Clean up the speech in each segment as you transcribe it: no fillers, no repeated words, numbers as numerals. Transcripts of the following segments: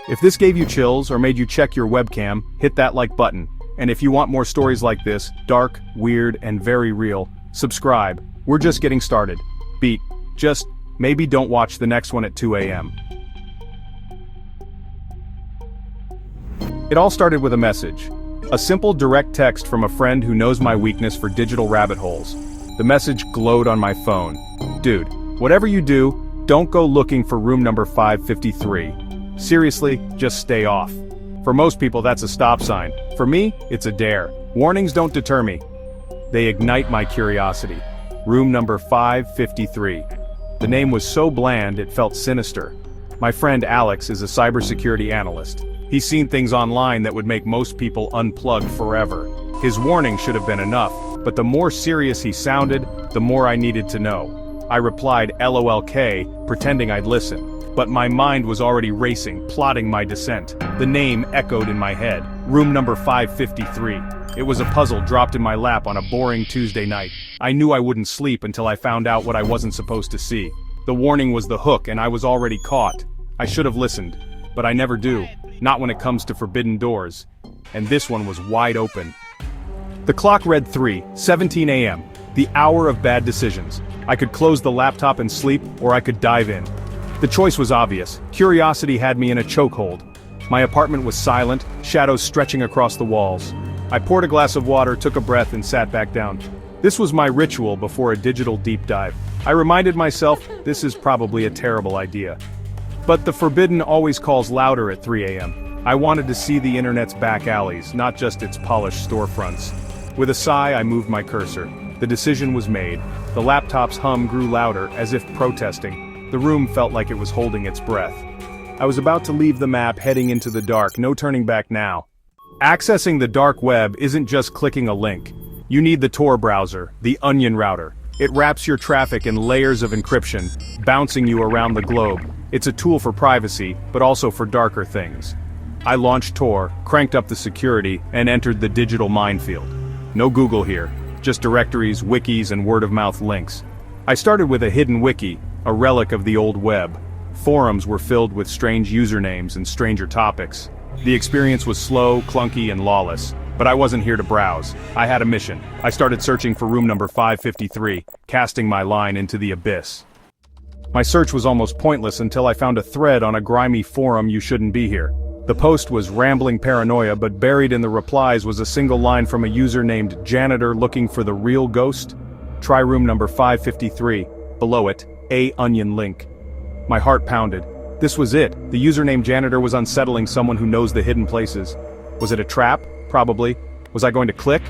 If this gave you chills or made you check your webcam, hit that like button. And if you want more stories like this, dark, weird, and very real, subscribe. We're just getting started. Just maybe don't watch the next one at 2 a.m. It all started with a message. A simple direct text from a friend who knows my weakness for digital rabbit holes. The message glowed on my phone. Dude, whatever you do, don't go looking for room number 553. Seriously, just stay off. For most people that's a stop sign. For me, it's a dare. Warnings don't deter me. They ignite my curiosity. Room number 553. The name was so bland it felt sinister. My friend Alex is a cybersecurity analyst. He's seen things online that would make most people unplug forever. His warning should have been enough, but the more serious he sounded, the more I needed to know. I replied LOLK, pretending I'd listen. But my mind was already racing, plotting my descent. The name echoed in my head. Room number 553. It was a puzzle dropped in my lap on a boring Tuesday night. I knew I wouldn't sleep until I found out what I wasn't supposed to see. The warning was the hook and I was already caught. I should have listened, but I never do. Not when it comes to forbidden doors. And this one was wide open. The clock read 3:17 a.m., the hour of bad decisions. I could close the laptop and sleep, or I could dive in. The choice was obvious. Curiosity had me in a chokehold. My apartment was silent, shadows stretching across the walls. I poured a glass of water, took a breath, and sat back down. This was my ritual before a digital deep dive. I reminded myself, this is probably a terrible idea. But the forbidden always calls louder at 3 a.m. I wanted to see the internet's back alleys, not just its polished storefronts. With a sigh, I moved my cursor. The decision was made. The laptop's hum grew louder, as if protesting. The room felt like it was holding its breath. I was about to leave the map, heading into the dark, no turning back now. Accessing the dark web isn't just clicking a link. You need the Tor browser, the onion router. It wraps your traffic in layers of encryption, bouncing you around the globe. It's a tool for privacy, but also for darker things. I launched Tor, cranked up the security, and entered the digital minefield. No Google here, just directories, wikis, and word-of-mouth links. I started with a hidden wiki, a relic of the old web. Forums were filled with strange usernames and stranger topics. The experience was slow, clunky, and lawless. But I wasn't here to browse. I had a mission. I started searching for room number 553, casting my line into the abyss. My search was almost pointless until I found a thread on a grimy forum you shouldn't be here. The post was rambling paranoia, but buried in the replies was a single line from a user named Janitor looking for the real ghost. Try room number 553. Below it, a onion link. My heart pounded. This was it. The username Janitor was unsettling someone who knows the hidden places. Was it a trap? Probably. Was I going to click?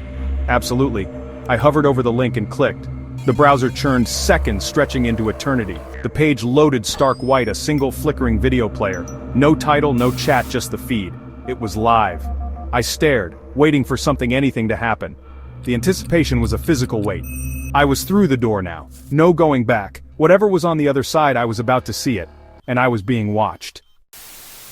Absolutely. I hovered over the link and clicked. The browser churned seconds, stretching into eternity. The page loaded stark white, a single flickering video player. No title, no chat, just the feed. It was live. I stared, waiting for anything to happen. The anticipation was a physical wait. I was through the door now. No going back. Whatever was on the other side, I was about to see it. And I was being watched.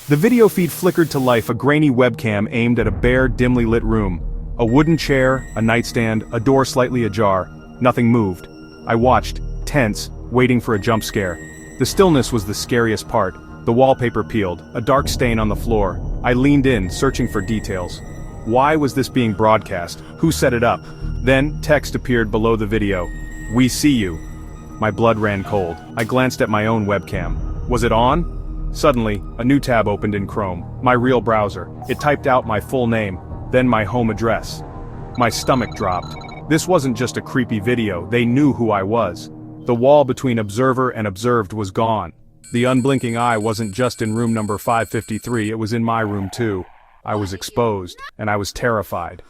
The video feed flickered to life, a grainy webcam aimed at a bare, dimly lit room. A wooden chair, a nightstand, a door slightly ajar. Nothing moved. I watched, tense, waiting for a jump scare. The stillness was the scariest part. The wallpaper peeled, a dark stain on the floor. I leaned in, searching for details. Why was this being broadcast? Who set it up? Then, text appeared below the video. "We see you." My blood ran cold. I glanced at my own webcam. Was it on? Suddenly, a new tab opened in Chrome. My real browser. It typed out my full name, then my home address. My stomach dropped. This wasn't just a creepy video, they knew who I was. The wall between observer and observed was gone. The unblinking eye wasn't just in room number 553, it was in my room too. I was exposed, and I was terrified.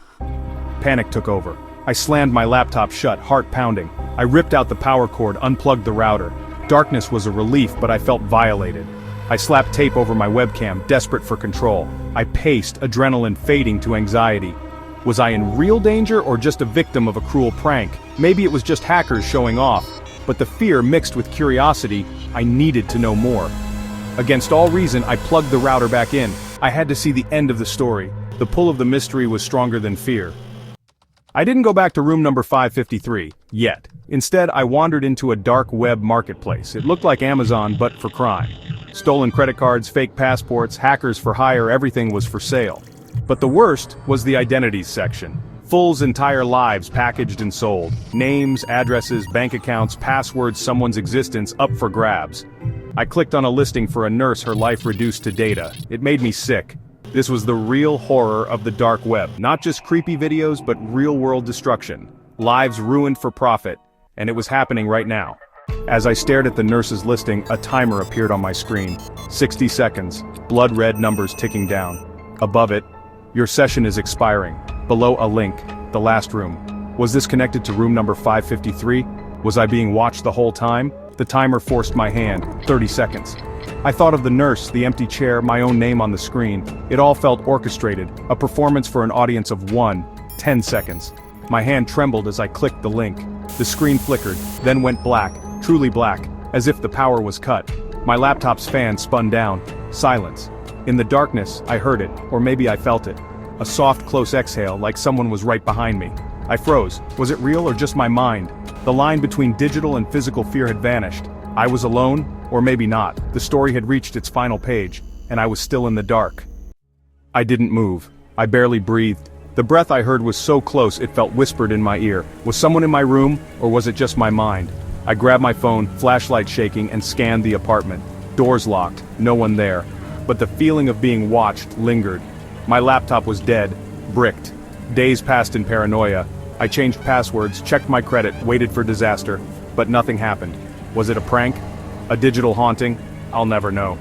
Panic took over. I slammed my laptop shut, heart pounding. I ripped out the power cord, unplugged the router. Darkness was a relief, but I felt violated. I slapped tape over my webcam, desperate for control. I paced, adrenaline fading to anxiety. Was I in real danger or just a victim of a cruel prank? Maybe it was just hackers showing off. But the fear mixed with curiosity, I needed to know more. Against all reason, I plugged the router back in. I had to see the end of the story. The pull of the mystery was stronger than fear. I didn't go back to room number 553, yet. Instead, I wandered into a dark web marketplace. It looked like Amazon, but for crime. Stolen credit cards, fake passports, hackers for hire, everything was for sale. But the worst was the identities section. Fools' entire lives packaged and sold. Names, addresses, bank accounts, passwords, someone's existence up for grabs. I clicked on a listing for a nurse, her life reduced to data. It made me sick. This was the real horror of the dark web. Not just creepy videos, but real-world destruction. Lives ruined for profit. And it was happening right now. As I stared at the nurse's listing, a timer appeared on my screen. 60 seconds. Blood-red numbers ticking down. Above it, your session is expiring. Below a link, the last room. Was this connected to room number 553? Was I being watched the whole time? The timer forced my hand. 30 seconds. I thought of the nurse, the empty chair, my own name on the screen. It all felt orchestrated, a performance for an audience of 10 seconds. My hand trembled as I clicked the link. The screen flickered, then went black, truly black, as if the power was cut. My laptop's fan spun down. Silence. In the darkness, I heard it, or maybe I felt it. A soft, close exhale, like someone was right behind me. I froze. Was it real or just my mind? The line between digital and physical fear had vanished. I was alone, or maybe not. The story had reached its final page, and I was still in the dark. I didn't move. I barely breathed. The breath I heard was so close it felt whispered in my ear. Was someone in my room, or was it just my mind? I grabbed my phone, flashlight shaking, and scanned the apartment. Doors locked, no one there. But the feeling of being watched lingered. My laptop was dead, bricked. Days passed in paranoia. I changed passwords, checked my credit, waited for disaster, but nothing happened. Was it a prank? A digital haunting? I'll never know.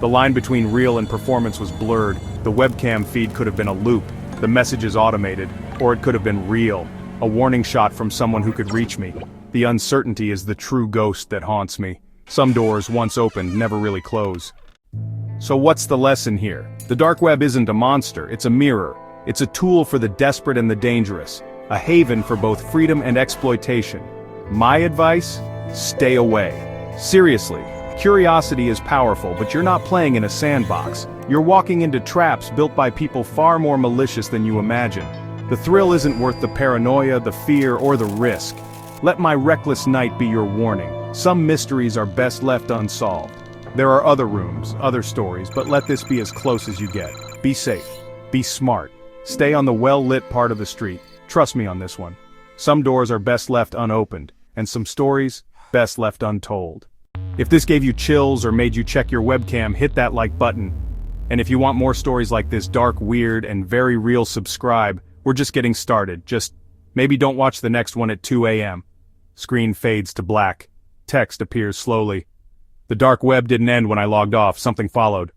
The line between real and performance was blurred. The webcam feed could have been a loop, the messages automated, or it could have been real, a warning shot from someone who could reach me. The uncertainty is the true ghost that haunts me. Some doors, once opened, never really close. So what's the lesson here? The dark web isn't a monster, it's a mirror. It's a tool for the desperate and the dangerous. A haven for both freedom and exploitation. My advice? Stay away. Seriously, curiosity is powerful, but you're not playing in a sandbox. You're walking into traps built by people far more malicious than you imagine. The thrill isn't worth the paranoia, the fear, or the risk. Let my reckless night be your warning. Some mysteries are best left unsolved. There are other rooms, other stories, but let this be as close as you get. Be safe. Be smart. Stay on the well-lit part of the street. Trust me on this one. Some doors are best left unopened, and some stories, best left untold. If this gave you chills or made you check your webcam, hit that like button. And if you want more stories like this dark, weird, and very real, subscribe. We're just getting started. Just maybe don't watch the next one at 2 a.m. Screen fades to black. Text appears slowly. The dark web didn't end when I logged off, something followed.